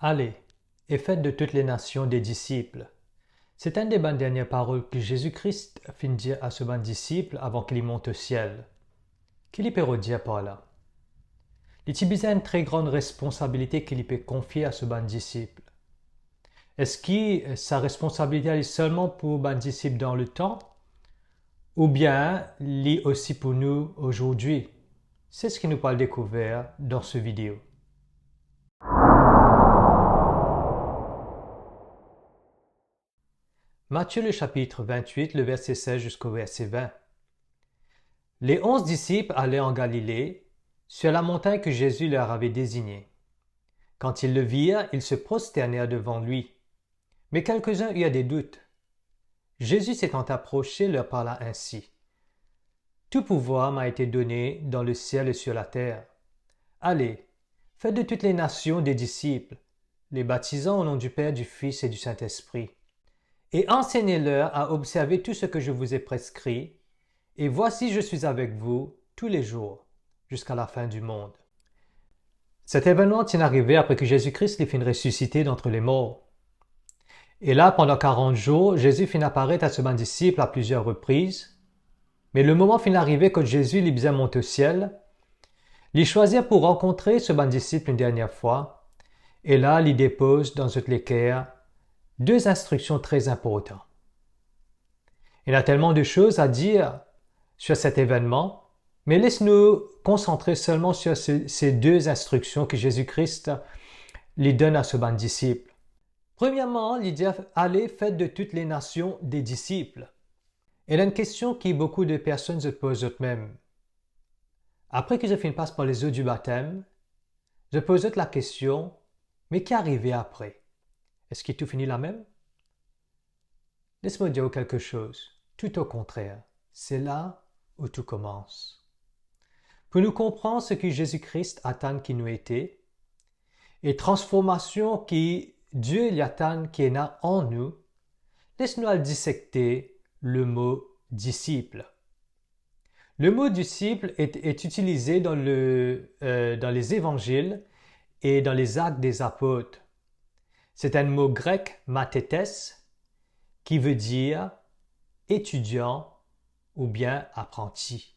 Allez, et faites de toutes les nations des disciples. C'est une des bonnes dernières paroles que Jésus-Christ fit dire à ce bon disciple avant qu'il y monte au ciel. Qu'il peut dire par là? Il y a une très grande responsabilité qu'il peut confier à ce bon disciple. Est-ce que sa responsabilité est seulement pour bon disciple dans le temps? Ou bien l'est aussi pour nous aujourd'hui? C'est ce que nous allons découvrir dans cette vidéo. Matthieu le chapitre 28, le verset 16 jusqu'au verset 20. Les 11 disciples allaient en Galilée, sur la montagne que Jésus leur avait désignée. Quand ils le virent, ils se prosternèrent devant lui. Mais quelques-uns eurent des doutes. Jésus s'étant approché leur parla ainsi. Tout pouvoir m'a été donné dans le ciel et sur la terre. Allez, faites de toutes les nations des disciples, les baptisant au nom du Père, du Fils et du Saint-Esprit. Et enseignez-leur à observer tout ce que je vous ai prescrit, et voici je suis avec vous tous les jours, jusqu'à la fin du monde. Cet événement est arrivé après que Jésus-Christ les fit ressusciter d'entre les morts. Et là, pendant 40 jours, Jésus fit apparaître à ce bon disciple à plusieurs reprises. Mais le moment fit arriver quand Jésus les bien monter au ciel. Ils choisirent pour rencontrer ce bon disciple une dernière fois. Et là, ils déposent dans cette l'équerre deux instructions très importantes. Il y a tellement de choses à dire sur cet événement, mais laisse-nous concentrer seulement sur ces deux instructions que Jésus-Christ lui donne à ce bon disciple. Premièrement, il dit « Allez, faites de toutes les nations des disciples ». Et là, une question que beaucoup de personnes se posent eux-mêmes. Après que je passe par les eaux du baptême, je pose la question, mais qu'est arrivé après? Est-ce que tout finit là même? Laisse-moi dire quelque chose. Tout au contraire, c'est là où tout commence. Pour nous comprendre ce que Jésus-Christ attend qui nous était, et transformation qui Dieu y attend qui est là en nous, laisse-nous dissecter le mot disciple. Le mot disciple est utilisé dans les évangiles et dans les actes des apôtres. C'est un mot grec, mathetes, qui veut dire étudiant ou bien apprenti.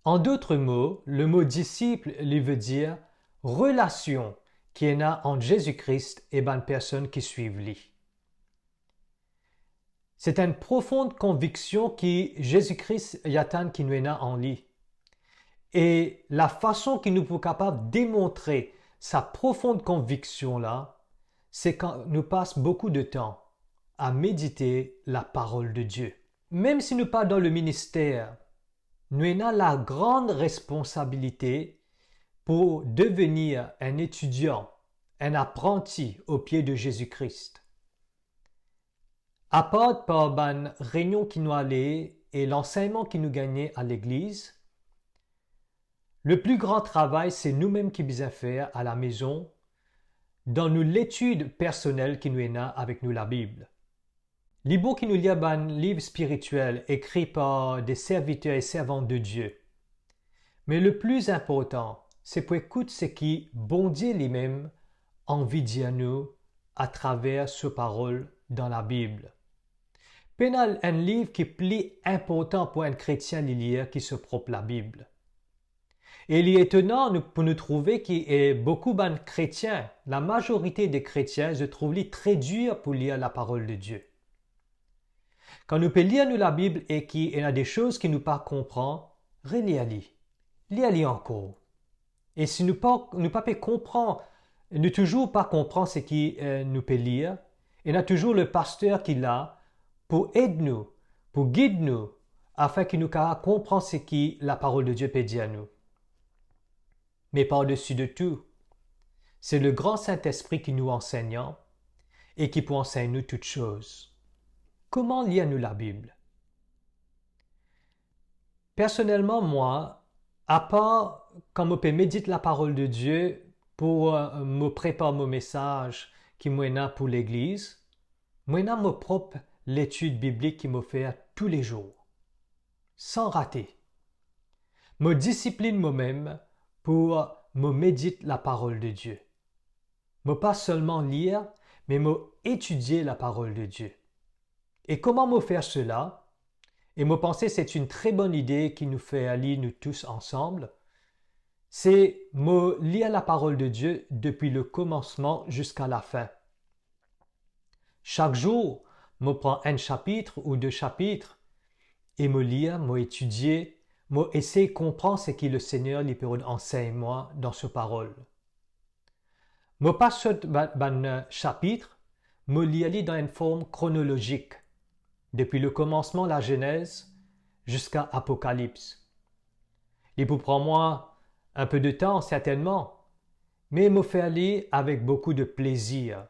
En d'autres mots, le mot disciple lui veut dire relation qui est là entre Jésus-Christ et bonne personne qui suivent lui. C'est une profonde conviction que Jésus-Christ y attend qui nous est là en lui. Et la façon qu'il nous est capable de démontrer sa profonde conviction là, c'est quand nous passons beaucoup de temps à méditer la parole de Dieu. Même si nous pas dans le ministère, nous avons la grande responsabilité pour devenir un étudiant, un apprenti au pied de Jésus-Christ. À part par la réunion qui nous allait et l'enseignement qui nous gagnait à l'église, le plus grand travail, c'est nous-mêmes qui devons faire à la maison, dans l'étude personnelle qui nous est là avec nous la Bible. L'Ibo qui nous lit un livre spirituel écrit par des serviteurs et servantes de Dieu. Mais le plus important, c'est pour écouter ce qui bon Dieu lui-même envie de dire nous à travers sa parole dans la Bible. Pénal un livre qui est plus important pour un chrétien de lire qui se propre la Bible. Et il est étonnant pour nous trouver qu'il y a beaucoup de chrétiens, la majorité des chrétiens, je trouve très dur pour lire la parole de Dieu. Quand nous pouvons lire la Bible et qu'il y a des choses qui nous pas comprendre, relis-les. Lis-les encore. Et si nous ne pas comprendre, ne toujours pas comprendre ce que nous pouvons lire, il y a toujours le pasteur qui est là pour aider nous, pour guider nous, afin que nous comprenions ce que la parole de Dieu peut dire à nous. Mais par-dessus de tout, c'est le grand Saint-Esprit qui nous enseigne et qui peut enseigner nous toutes choses. Comment lire-nous la Bible? Personnellement, moi, à part quand je peux méditer la parole de Dieu pour me préparer mon message qui m'est là pour l'Église, moi, j'ai ma propre l'étude biblique qui me fait tous les jours, sans rater. Me discipline moi-même pour me méditer la parole de Dieu. me pas seulement lire, mais me étudier la parole de Dieu. Et comment me faire cela? Et me penser c'est une très bonne idée qui nous fait aller nous tous ensemble. C'est me lire la parole de Dieu depuis le commencement jusqu'à la fin. Chaque jour, me prends un chapitre ou deux chapitres et me lire, me étudier, me essayer de comprendre ce que le Seigneur lui peut enseigner moi dans sa parole. Me pas ce chapitre, me lire dans une forme chronologique, depuis le commencement la Genèse jusqu'à Apocalypse. Il peut prendre moi un peu de temps certainement, mais me faire lire avec beaucoup de plaisir.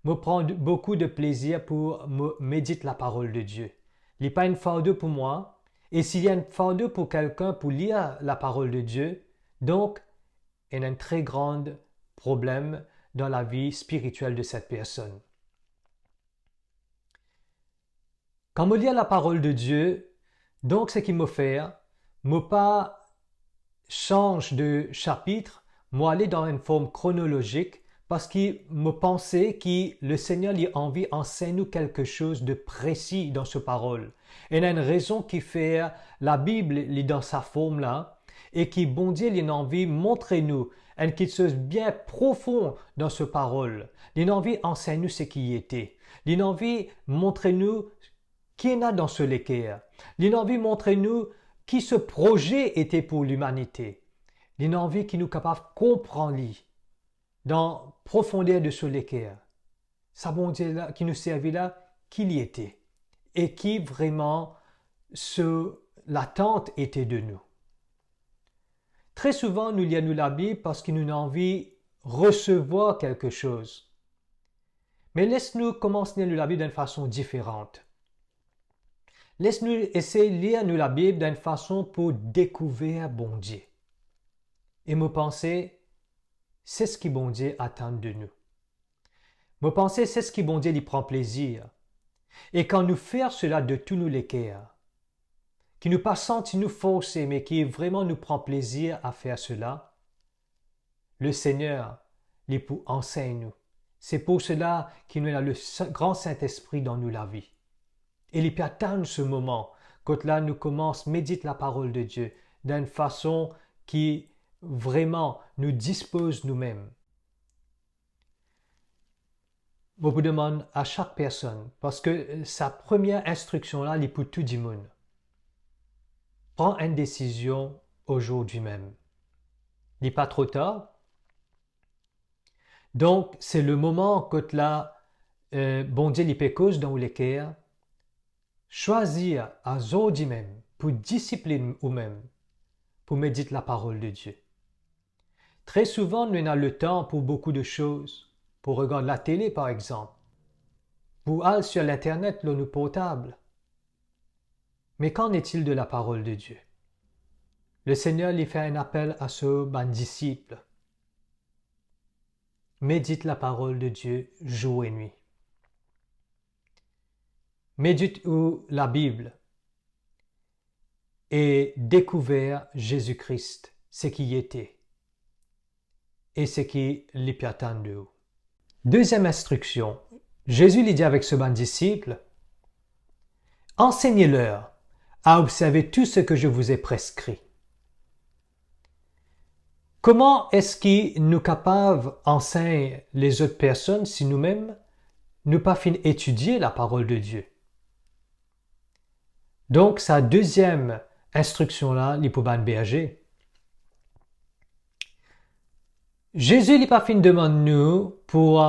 Me prendre beaucoup de plaisir pour me méditer la parole de Dieu. Il n'est pas une fardeau pour moi, et s'il y a une fardeau pour quelqu'un pour lire la parole de Dieu, donc il y a un très grand problème dans la vie spirituelle de cette personne. Quand je lis la parole de Dieu, donc ce qui me fait, me pas change de chapitre, moi aller dans une forme chronologique, parce qu'il me pensait que le Seigneur lui a envie d'enseigner nous quelque chose de précis dans sa parole. Et il y a une raison qui fait la Bible est dans sa forme là, et qui bon Dieu il a envie de montrer nous quelque chose bien profond dans sa parole. Il a envie d'enseigner nous ce qui était. Il a envie de montrer nous qui en a dans ce l'équerre. Il a envie de montrer nous qui ce projet était pour l'humanité. Il a envie qu'il nous capable de comprendre dans profondeur de ce l'équerre. Ça bon Dieu là, qui nous servit là, qu'il y était. Et qui vraiment l'attente était de nous. Très souvent, nous lisons la Bible parce qu'il nous a envie de recevoir quelque chose. Mais laisse-nous commencer à lire la Bible d'une façon différente. Laisse-nous essayer de lire la Bible d'une façon pour découvrir bon Dieu. Et me penser, c'est ce que bon Dieu attend de nous. Me penser, c'est ce que bon Dieu lui prend plaisir. Et quand nous faisons cela de tous nous les cœurs, qui nous pas senti nous forcer, mais qui vraiment nous prend plaisir à faire cela, le Seigneur, il pour enseigne nous. C'est pour cela qu'il nous a le grand Saint-Esprit dans nous la vie. Et il peut attendre ce moment, quand là nous commençons à méditer la parole de Dieu d'une façon qui vraiment nous dispose nous-mêmes. Je vous demande à chaque personne, parce que sa première instruction là, il est pour tout le monde. Prends une décision aujourd'hui même. Il n'est pas trop tard. Donc, c'est le moment que là, bon Dieu, il peut cause dans les cœurs. Choisir à aujourd'hui même, pour discipliner vous-même, pour méditer la parole de Dieu. Très souvent, nous avons le temps pour beaucoup de choses. Pour regarder la télé, par exemple. Pour aller sur l'Internet, le portable. Mais qu'en est-il de la parole de Dieu? Le Seigneur lui fait un appel à ce disciple. Médite la parole de Dieu jour et nuit. Médite la Bible et découvert Jésus-Christ, ce qui était et ce qui lui peut attendre de vous. Deuxième instruction, Jésus lui dit avec ce disciple, enseignez-leur à observer tout ce que je vous ai prescrit. Comment est-ce qu'il nous capable d'enseigner les autres personnes si nous-mêmes nous pas fin étudier la parole de Dieu? Donc, sa deuxième instruction là, il peut berger. Jésus n'est pas fin demande nous pour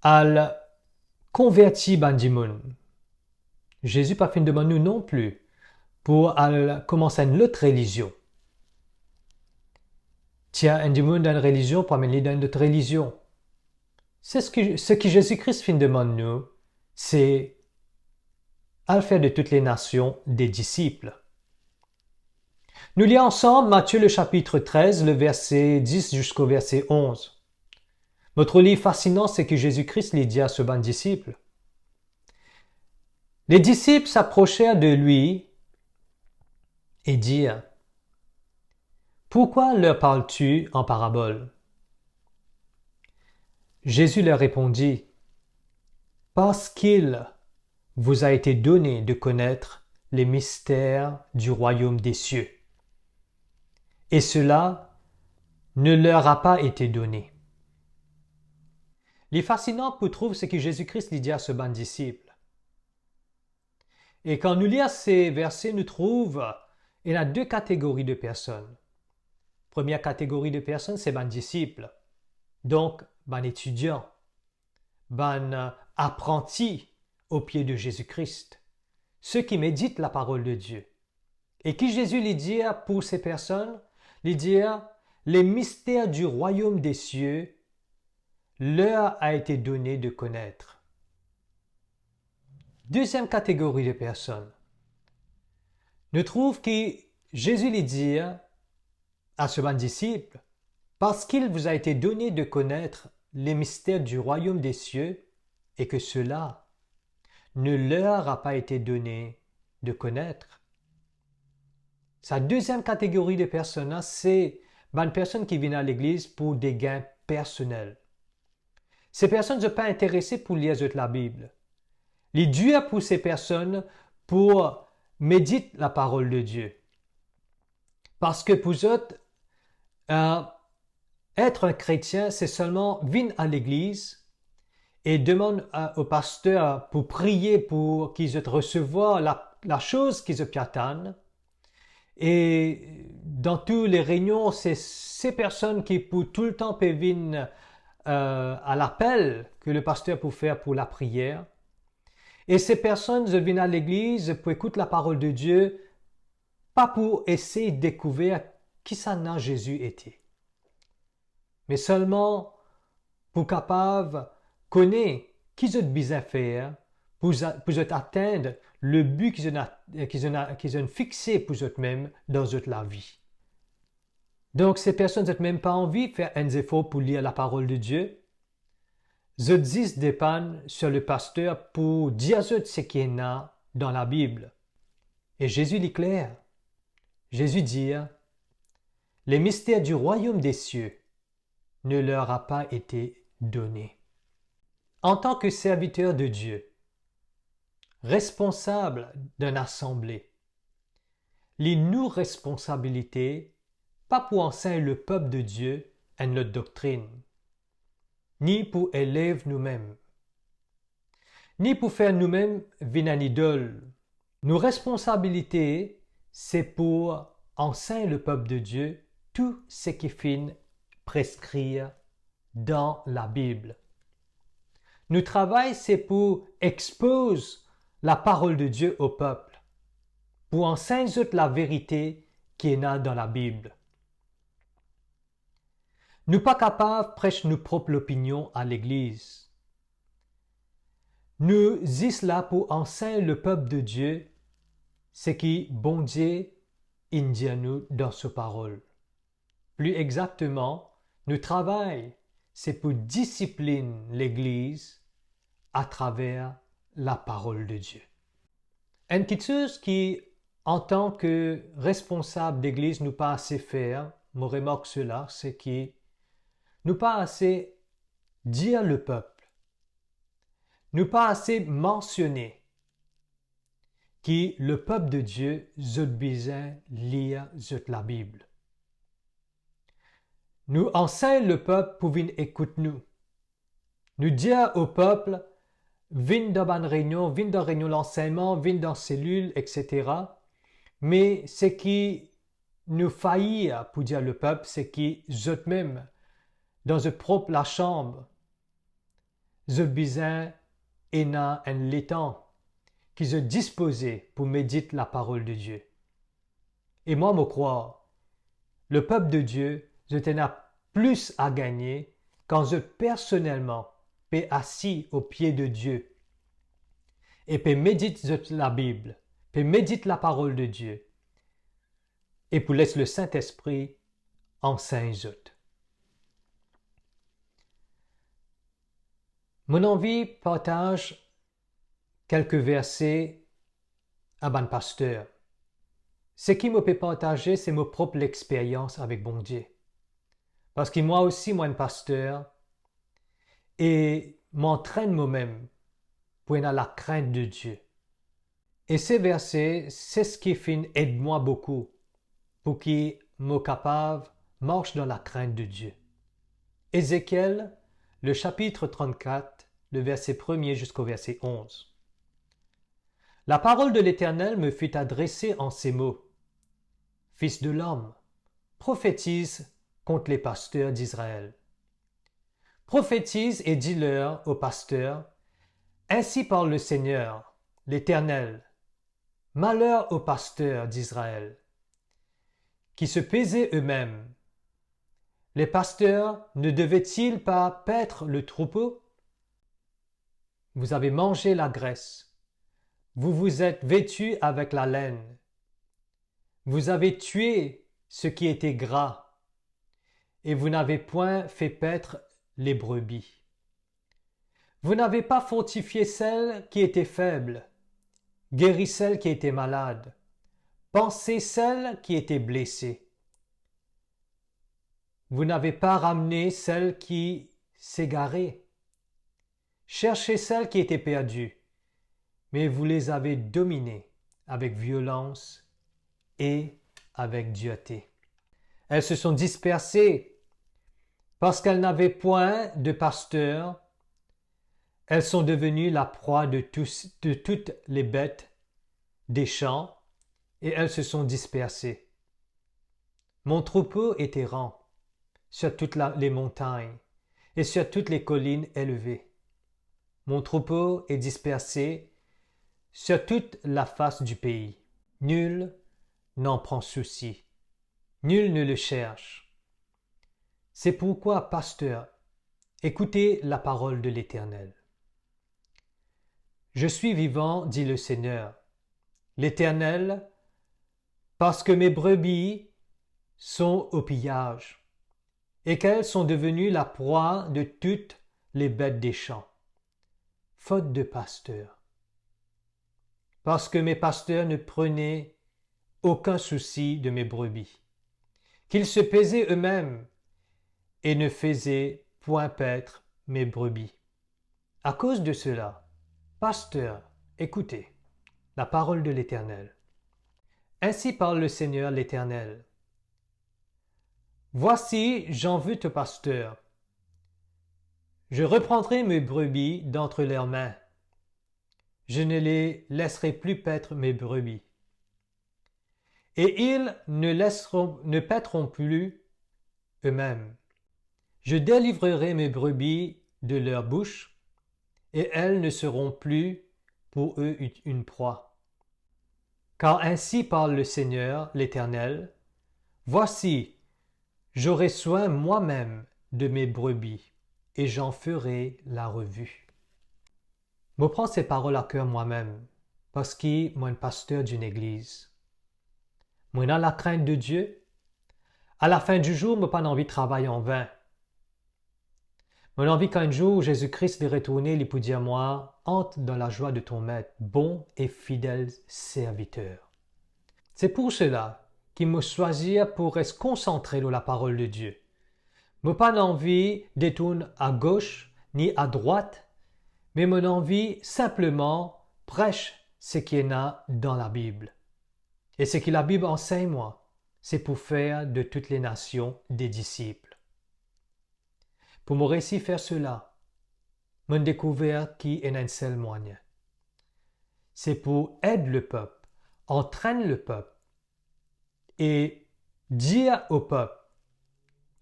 al convertir bandimoun. Jésus pas fin demande nous non plus pour al commencer une autre religion. Tiens, un monde d'une religion pour amener dans une autre religion. C'est ce que Jésus-Christ fin demande nous, c'est à faire de toutes les nations des disciples. Nous lisons ensemble Matthieu le chapitre 13, le verset 10 jusqu'au verset 11. Notre livre fascinant, c'est que Jésus-Christ lui dit à ce bon disciple. Les disciples s'approchèrent de lui et dirent, pourquoi leur parles-tu en parabole? Jésus leur répondit, parce qu'il vous a été donné de connaître les mystères du royaume des cieux. Et cela ne leur a pas été donné. Il est fascinant pour trouver ce que Jésus-Christ lui dit à ce bon disciple. Et quand nous lisons ces versets, nous trouvons il y a deux catégories de personnes. Première catégorie de personnes, c'est bon disciple. Donc, bon étudiant, bon apprenti au pied de Jésus-Christ. Ceux qui méditent la parole de Dieu. Et qui Jésus lui dit pour ces personnes? Lui dit, les mystères du royaume des cieux leur a été donné de connaître. Deuxième catégorie de personnes. Nous trouvons que Jésus lui dit à ce bon disciple, parce qu'il vous a été donné de connaître les mystères du royaume des cieux et que cela ne leur a pas été donné de connaître. Sa deuxième catégorie de personnes, c'est une personne qui vient à l'église pour des gains personnels. Ces personnes ne sont pas intéressées pour lire la Bible. Les dieux pour ces personnes pour méditer la parole de Dieu. Parce que pour eux, être un chrétien, c'est seulement venir à l'église et demander au pasteur pour prier pour qu'ils recevoir la chose qu'ils attendent. Et dans toutes les réunions, c'est ces personnes qui pour tout le temps peuvent venir à l'appel que le pasteur peut faire pour la prière. Et ces personnes viennent à l'église pour écouter la parole de Dieu, pas pour essayer de découvrir qui ça n'a Jésus été, mais seulement pour capable connaître qui ils ont besoin de faire pour atteindre le but qu'ils ont fixé pour eux-mêmes dans la vie. Donc, ces personnes n'ont même pas envie de faire un effort pour lire la parole de Dieu. Ils disent dépendent sur le pasteur pour dire ce qu'il y a dans la Bible. Et Jésus est clair. Jésus dit, les mystères du royaume des cieux ne leur a pas été donnés. En tant que serviteur de Dieu, responsable d'une assemblée, les nous responsabilités, pas pour enseigner le peuple de Dieu et notre doctrine, ni pour élever nous-mêmes, ni pour faire nous-mêmes une idole. Nos responsabilités, c'est pour enseigner le peuple de Dieu tout ce qui finit prescrire dans la Bible. Notre travail, c'est pour exposer la parole de Dieu au peuple, pour enseigner la vérité qui est dans la Bible. Nous pas capables de prêcher nos propres opinions à l'Église. Nous sommes là pour enseigner le peuple de Dieu ce qui bon Dieu dit à nous dans sa parole. Plus exactement, notre travail, c'est pour discipliner l'Église à travers la parole de Dieu. Une petite chose qui, en tant que responsable d'Église, nous pas assez faire, me remarque cela, c'est que nous pas assez dire le peuple, nous pas assez mentionner que le peuple de Dieu a besoin de lire la Bible. Nous enseignons le peuple pour venir écouter nous. Nous dire au peuple, viens dans une réunion, viens dans réunion l'enseignement, viens dans cellule, etc. Mais ce qui nous faillit pour dire le peuple, c'est qu'ils eux-mêmes, dans leur propre la chambre, ils ont besoin un l'étang qu'ils ont disposé pour méditer la parole de Dieu. Et moi, me crois, le peuple de Dieu, je a plus à gagner quand je personnellement peux assis au pied de Dieu et peux méditer la Bible, peux méditer la parole de Dieu et pour laisser le Saint-Esprit enseigner. Mon envie partage quelques versets à bon pasteur. Ce qui me peut partager, c'est ma propre expérience avec bon Dieu. Parce que moi aussi, moi, un pasteur, et m'entraîne moi-même pour avoir la crainte de Dieu. Et ces versets, c'est ce qui fait aide-moi beaucoup pour qu'il me capable marche dans la crainte de Dieu. Ézéchiel, le chapitre 34, le verset 1er jusqu'au verset 11. La parole de l'Éternel me fut adressée en ces mots. Fils de l'homme, prophétise contre les pasteurs d'Israël. Prophétise et dis-leur aux pasteurs, ainsi parle le Seigneur, l'Éternel. Malheur aux pasteurs d'Israël, qui se paisaient eux-mêmes. Les pasteurs ne devaient-ils pas paître le troupeau? Vous avez mangé la graisse, vous vous êtes vêtus avec la laine, vous avez tué ce qui était gras, et vous n'avez point fait paître les brebis. Vous n'avez pas fortifié celles qui étaient faibles, guéri celles qui étaient malades, pansé celles qui étaient blessées. Vous n'avez pas ramené celles qui s'égaraient, cherché celles qui étaient perdues, mais vous les avez dominées avec violence et avec dureté. Elles se sont dispersées parce qu'elles n'avaient point de pasteur. Elles sont devenues la proie de toutes les bêtes des champs, et elles se sont dispersées. Mon troupeau est errant sur toutes les montagnes et sur toutes les collines élevées. Mon troupeau est dispersé sur toute la face du pays. Nul n'en prend souci. Nul ne le cherche. C'est pourquoi, pasteur, écoutez la parole de l'Éternel. Je suis vivant, dit le Seigneur, l'Éternel, parce que mes brebis sont au pillage, et qu'elles sont devenues la proie de toutes les bêtes des champs, faute de pasteurs. Parce que mes pasteurs ne prenaient aucun souci de mes brebis, qu'ils se paisaient eux-mêmes et ne faisaient point paître mes brebis. À cause de cela, pasteurs, écoutez la parole de l'Éternel. Ainsi parle le Seigneur l'Éternel. Voici, j'en veux te pasteur. Je reprendrai mes brebis d'entre leurs mains. Je ne les laisserai plus paître mes brebis. Et ils ne paîtront plus eux-mêmes. Je délivrerai mes brebis de leur bouche, et elles ne seront plus pour eux une proie. Car ainsi parle le Seigneur, l'Éternel, voici, j'aurai soin moi-même de mes brebis, et j'en ferai la revue. Je prends ces paroles à cœur moi-même, parce que je suis un pasteur d'une église. Moi, dans la crainte de Dieu, à la fin du jour, je n'ai pas envie de travailler en vain. J'ai envie qu'un jour, Jésus-Christ va retourner et pour dire moi, entre dans la joie de ton maître, bon et fidèle serviteur. C'est pour cela qu'il m'a choisi pour rester concentré sur la parole de Dieu. Je n'ai pas envie de tourner à gauche ni à droite, mais mon envie simplement prêche ce qui est là dans la Bible. Et ce que la Bible enseigne moi, c'est pour faire de toutes les nations des disciples. Pour me réussir faire cela, j'ai découvert qui est un seul moyen. C'est pour aider le peuple, entraîner le peuple et dire au peuple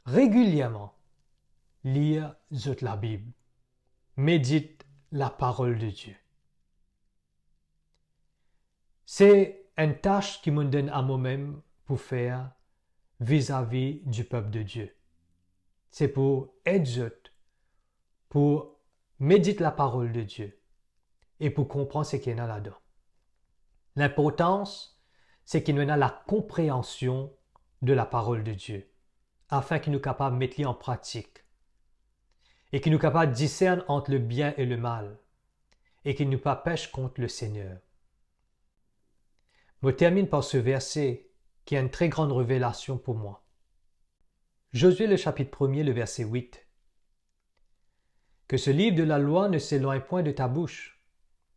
régulièrement, lire la Bible, médite la parole de Dieu. C'est une tâche qui me donne à moi-même pour faire vis-à-vis du peuple de Dieu. C'est pour aider, pour méditer la parole de Dieu et pour comprendre ce qu'il y a là-dedans. L'importance, c'est qu'il y a la compréhension de la parole de Dieu, afin qu'il nous soit capable de mettre en pratique et qu'il nous soit capable de discerner entre le bien et le mal et qu'il ne nous pas pêche contre le Seigneur. Je termine par ce verset qui a une très grande révélation pour moi. Josué le chapitre 1er, le verset 8. Que ce livre de la loi ne s'éloigne point de ta bouche.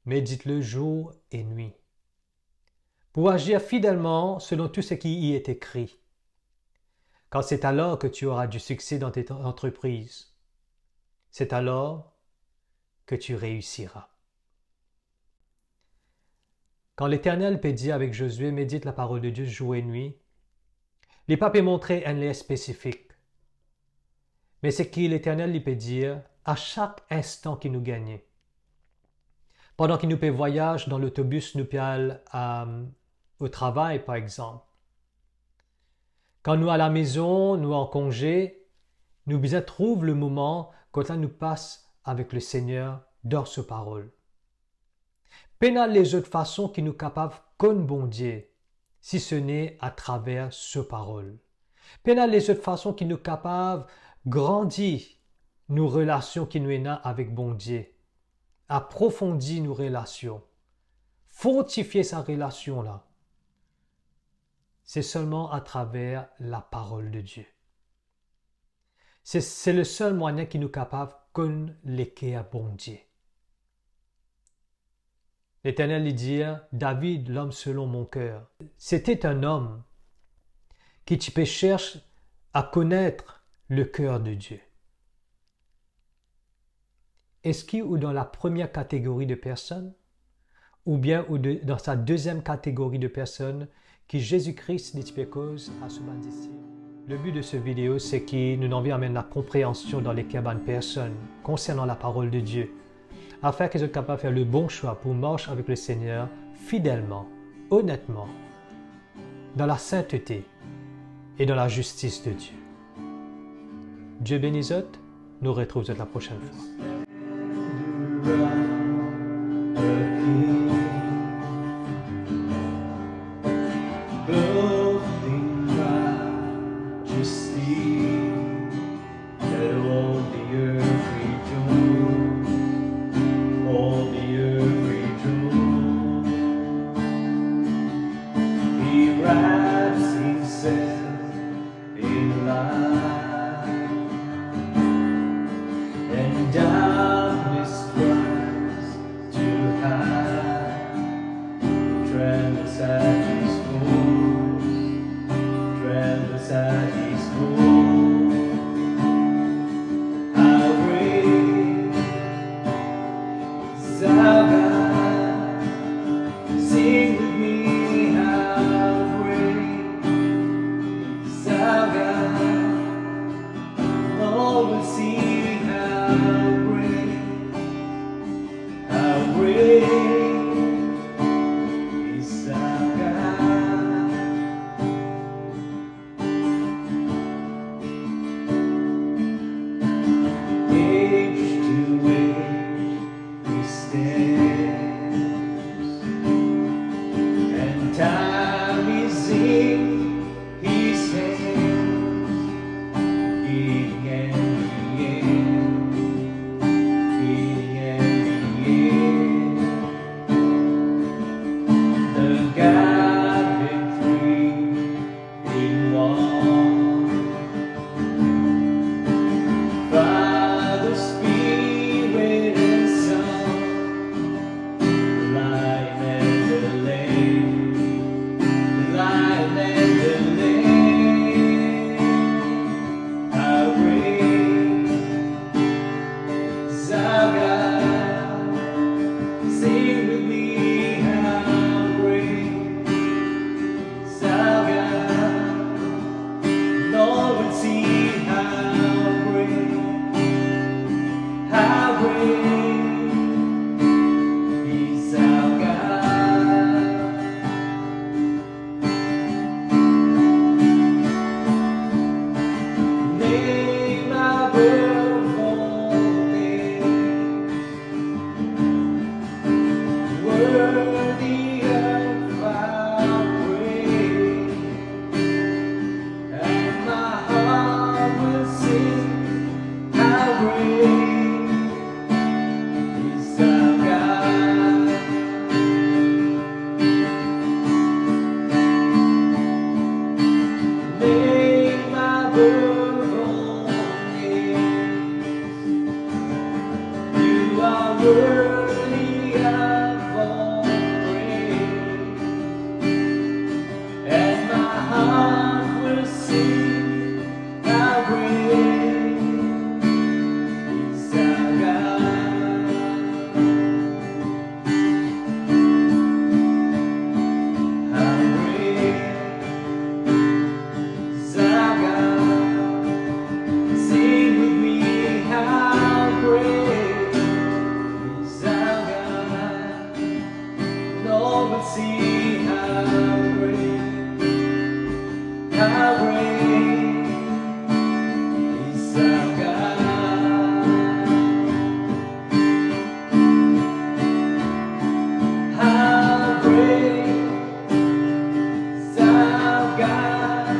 Médite-le jour et nuit, pour agir fidèlement selon tout ce qui y est écrit. Car c'est alors que tu auras du succès dans tes entreprises. C'est alors que tu réussiras. Quand l'Éternel peut dire avec Josué, médite la parole de Dieu jour et nuit, il pas peut montrer un lien spécifique. Mais c'est que l'Éternel lui peut dire à chaque instant qu'il nous gagne. Pendant qu'il nous peut voyage dans l'autobus, nous peut aller au travail, par exemple. Quand nous à la maison, nous en congé, nous bien trouve le moment quand là nous passe avec le Seigneur dans sa parole. Pénal les autres façons qui nous capables comme bon Dieu, si ce n'est à travers sa parole. Pénal les autres façons qui nous capables grandir nos relations qui nous est avec bon Dieu, approfondir nos relations, fortifier sa relation là. C'est seulement à travers la parole de Dieu. C'est le seul moyen qui nous est capable de connecter à bon Dieu. L'Éternel lui dit, David, l'homme selon mon cœur. C'était un homme qui cherche à connaître le cœur de Dieu. Est-ce qu'il est dans la première catégorie de personnes ou bien dans sa deuxième catégorie de personnes qui Jésus-Christ dit cause à ce monde ici? Le but de cette vidéo, c'est qu'il nous envoie amener la compréhension dans les cœurs de personnes concernant la parole de Dieu, afin qu'ils soient capables de faire le bon choix pour marcher avec le Seigneur fidèlement, honnêtement, dans la sainteté et dans la justice de Dieu. Dieu bénisse, nous retrouvons la prochaine fois. worthy of all praise, and my heart will sing how great is our God. How great is our God. Sing with me, how great is our God. Lord, we'll see how great is our God. How great is our God.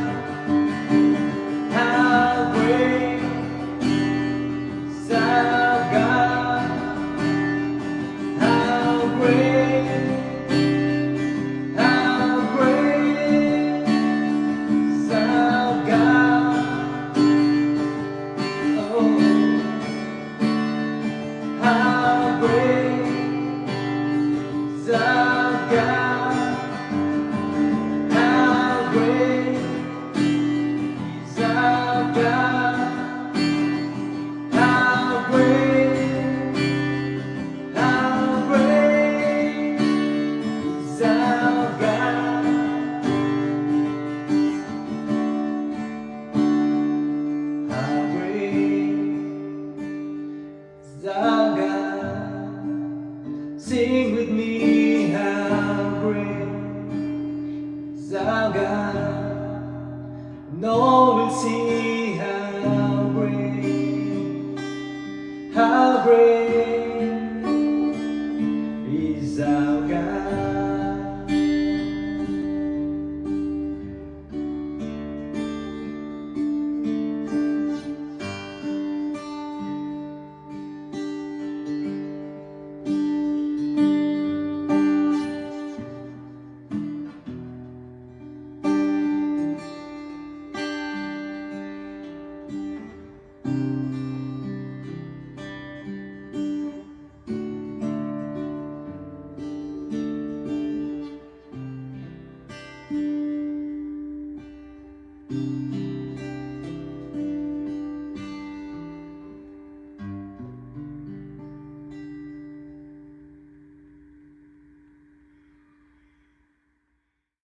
How great is our God. How great is our God. Oh, how great is our God. How great is our God. How great is our God. How great is our God. Sing with me, how great is our God. No, we'll see how great